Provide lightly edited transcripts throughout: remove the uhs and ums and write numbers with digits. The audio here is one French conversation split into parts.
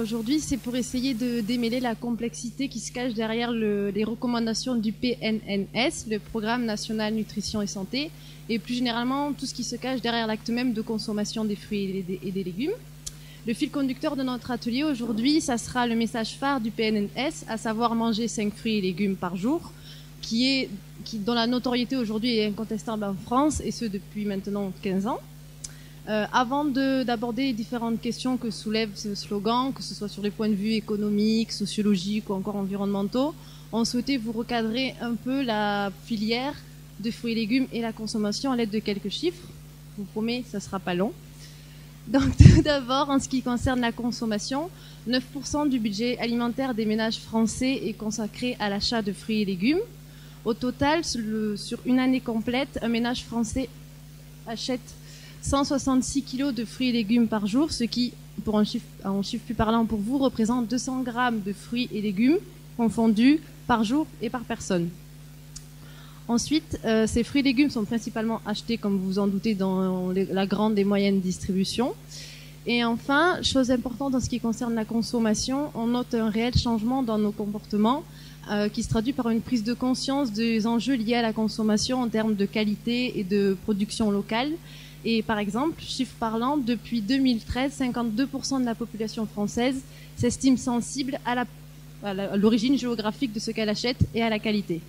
aujourd'hui, c'est pour essayer de démêler la complexité qui se cache derrière les recommandations du PNNS, le Programme National Nutrition et Santé, et plus généralement tout ce qui se cache derrière l'acte même de consommation des fruits et des légumes. Le fil conducteur de notre atelier aujourd'hui, ça sera le message phare du PNNS, à savoir manger 5 fruits et légumes par jour, dont la notoriété aujourd'hui est incontestable en France, et ce depuis maintenant 15 ans. Avant d'aborder les différentes questions que soulève ce slogan, que ce soit sur les points de vue économiques, sociologiques ou encore environnementaux, on souhaitait vous recadrer un peu la filière de fruits et légumes et la consommation à l'aide de quelques chiffres. Je vous promets, ça sera pas long. Donc tout d'abord, en ce qui concerne la consommation, 9% du budget alimentaire des ménages français est consacré à l'achat de fruits et légumes. Au total, sur une année complète, un ménage français achète 166 kg de fruits et légumes par jour, ce qui, pour un chiffre plus parlant pour vous, représente 200 grammes de fruits et légumes confondus par jour et par personne. Ensuite, ces fruits et légumes sont principalement achetés, comme vous vous en doutez, dans la grande et moyenne distribution. Et enfin, chose importante en ce qui concerne la consommation, on note un réel changement dans nos comportements qui se traduit par une prise de conscience des enjeux liés à la consommation en termes de qualité et de production locale. Et par exemple, chiffre parlant, depuis 2013, 52% de la population française s'estime sensible à l'origine géographique de ce qu'elle achète et à la qualité.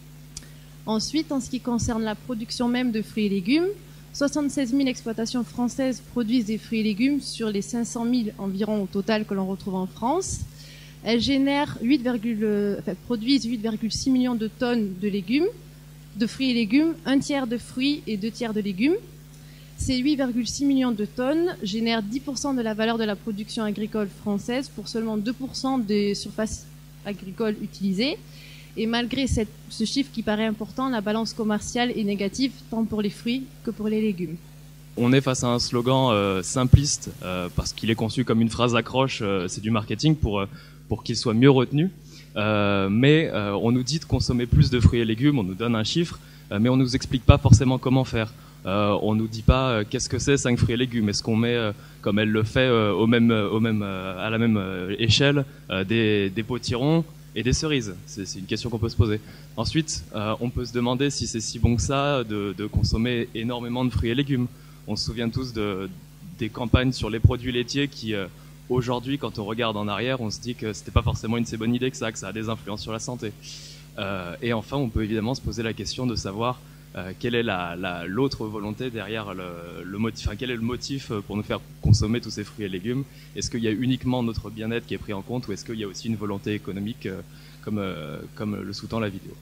Ensuite, en ce qui concerne la production même de fruits et légumes, 76 000 exploitations françaises produisent des fruits et légumes sur les 500 000 environ au total que l'on retrouve en France. Elles produisent 8,6 millions de tonnes de fruits et légumes, un tiers de fruits et 2 tiers de légumes. Ces 8,6 millions de tonnes génèrent 10% de la valeur de la production agricole française pour seulement 2% des surfaces agricoles utilisées. Et malgré ce chiffre qui paraît important, la balance commerciale est négative tant pour les fruits que pour les légumes. On est face à un slogan simpliste parce qu'il est conçu comme une phrase accroche, c'est du marketing pour qu'il soit mieux retenu. Mais on nous dit de consommer plus de fruits et légumes, on nous donne un chiffre, mais on nous explique pas forcément comment faire. On nous dit pas qu'est-ce que c'est 5 fruits et légumes. Est-ce qu'on met, comme elle le fait, à la même échelle, des potirons et des cerises? C'est une question qu'on peut se poser. Ensuite, on peut se demander si c'est si bon que ça de consommer énormément de fruits et légumes. On se souvient tous des campagnes sur les produits laitiers qui, aujourd'hui, quand on regarde en arrière, on se dit que c'était pas forcément une si bonne idée que ça a des influences sur la santé. Et enfin, on peut évidemment se poser la question de savoir quelle est l'autre volonté derrière quel est le motif pour nous faire consommer tous ces fruits et légumes. Est-ce qu'il y a uniquement notre bien-être qui est pris en compte ou est-ce qu'il y a aussi une volonté économique comme le sous-tend la vidéo?